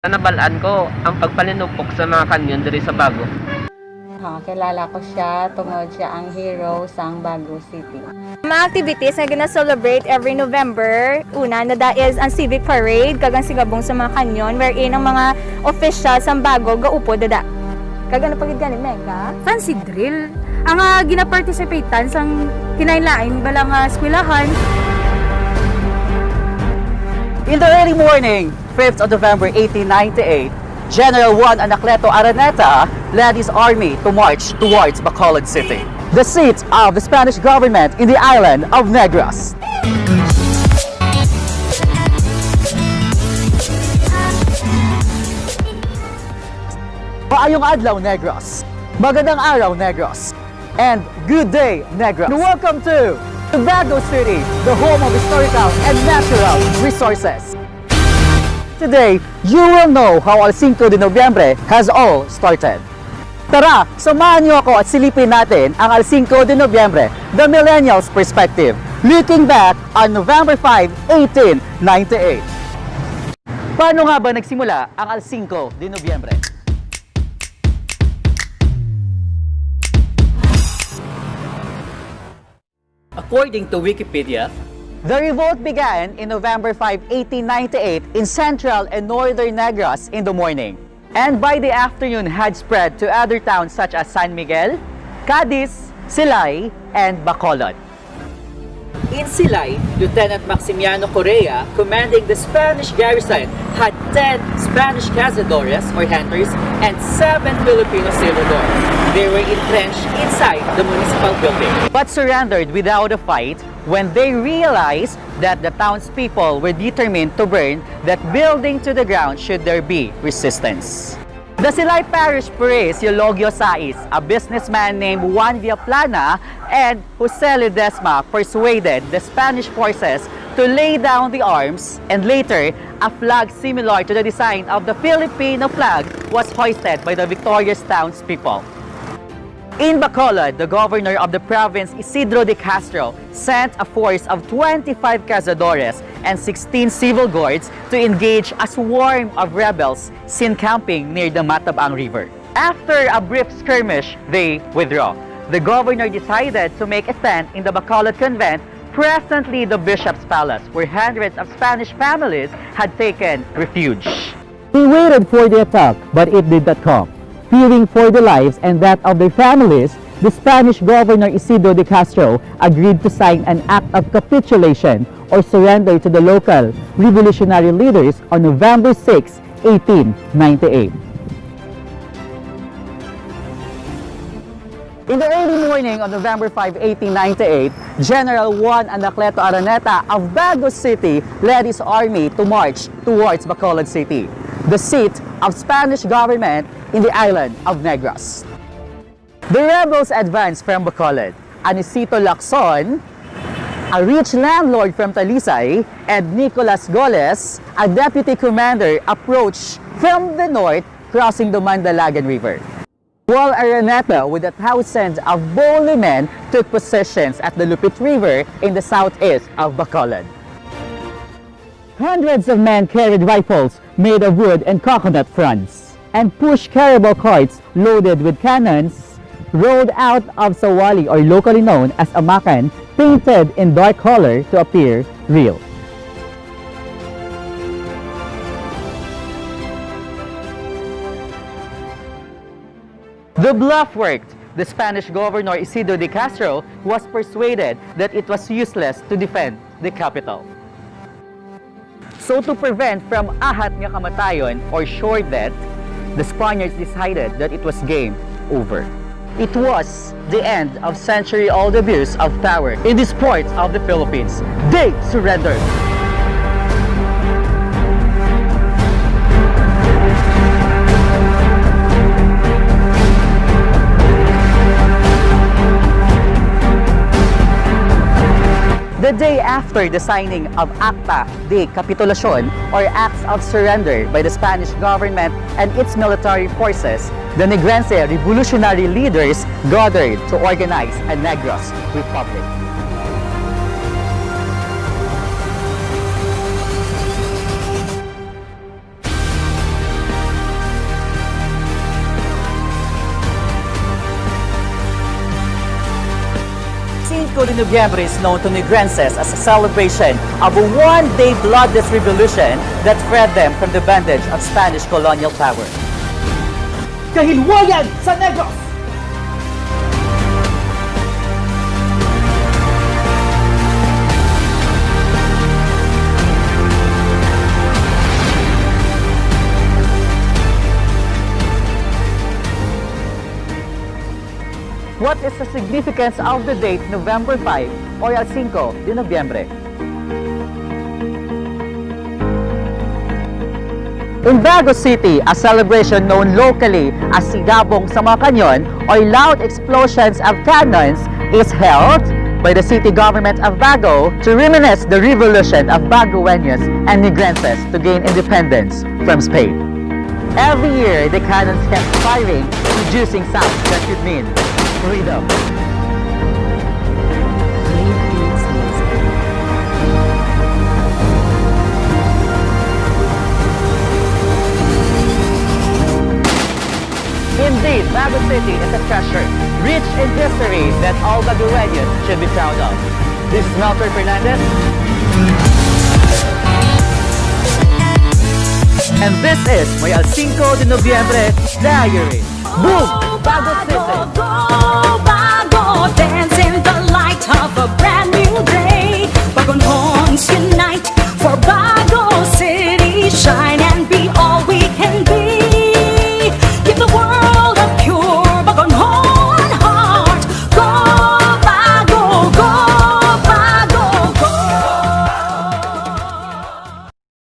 Nabalaan ko ang pagpalinupok sa mga kanyon diri sa Bago. Kilala ko siya, tungod siya ang hero sa Bago City. Mga activities na gina-celebrate every November, una na is ang civic parade, kagang sigabong sa mga kanyon, wherein ang mga officials sa Bago gaupo dada. Kagang napagid gani, Mega? Fancy drill. Ang gina-participatean sang kinailain balang eskwelahan. In the early morning, 5th of November 1898, General Juan Anacleto Araneta led his army to march towards Bacolod City, the seat of the Spanish government in the island of Negros. Maayong adlaw, Negros. Magandang araw, Negros. And good day, Negros. And welcome to Bago City, the home of historical and natural resources. Today, you will know how our Cinco de Noviembre has all started. Tara, samahan niyo ako at silipin natin ang Cinco de Noviembre, the Millennials Perspective, looking back on November 5, 1898. Paano nga ba nagsimula ang Cinco de Noviembre? According to Wikipedia, the revolt began in November 5, 1898 in central and northern Negros in the morning, and by the afternoon had spread to other towns such as San Miguel, Cadiz, Silay, and Bacolod. In Silay, Lieutenant Maximiano Correa, commanding the Spanish garrison, had 10 Spanish cazadores or hunters and 7 Filipino silvadores. They were entrenched inside the municipal building, but surrendered without a fight when they realized that the townspeople were determined to burn that building to the ground should there be resistance. The Silay Parish Priest Eulogio Saiz, a businessman named Juan Villaplana, and Jose Ledesma persuaded the Spanish forces to lay down the arms, and later, a flag similar to the design of the Filipino flag was hoisted by the victorious townspeople. In Bacolod, the governor of the province, Isidro de Castro, sent a force of 25 cazadores and 16 civil guards to engage a swarm of rebels seen camping near the Matabang River. After a brief skirmish, they withdraw. The governor decided to make a stand in the Bacolod convent, presently the bishop's palace, where hundreds of Spanish families had taken refuge. They waited for the attack, but it did not come. Fearing for their lives and that of their families, the Spanish governor Isidro de Castro agreed to sign an act of capitulation or surrender to the local revolutionary leaders on November 6, 1898. In the early morning of November 5, 1898, General Juan Anacleto Araneta of Bago City led his army to march towards Bacolod City, the seat of Spanish government in the island of Negros. The rebels advanced from Bacolod. Anisito Lacson, a rich landlord from Talisay, and Nicolas Goles, a deputy commander, approached from the north, crossing the Mandalagan River, while Araneta, with 1,000 of boldly men, took positions at the Lupit River in the southeast of Bacolod. Hundreds of men carried rifles made of wood and coconut fronds, and pushed carabao carts loaded with cannons, rode out of sawali, or locally known as amakan, painted in dark color to appear real. The bluff worked. The Spanish governor Isidro de Castro was persuaded that it was useless to defend the capital. So to prevent from ahat nga kamatayon or sure death, the Spaniards decided that it was game over. It was the end of century-old abuse of power in these parts of the Philippines. They surrendered. The day after the signing of Acta de Capitulación, or Acts of Surrender, by the Spanish government and its military forces, the Negrense revolutionary leaders gathered to organize a Negros Republic. Cinco de Noviembre is known to Negrenses as a celebration of a one-day bloodless revolution that freed them from the bondage of Spanish colonial power. Kahilwayan sa Negros! What is the significance of the date November 5 or el Cinco de Noviembre? In Bago City, a celebration known locally as Sigabong sa mga Kanyon or loud explosions of cannons is held by the city government of Bago to reminisce the revolution of Bagueños and Negrenses to gain independence from Spain. Every year, the cannons kept firing, producing sounds that could mean freedom. Indeed, Bago City is a treasure, rich in history that all Bagueños should be proud of. This is Melchor Fernandez. And this is my El Cinco de Noviembre Diary. Boom! Bago City! Go, Bago, dance in the light of a brand new day. Bagonhons unite,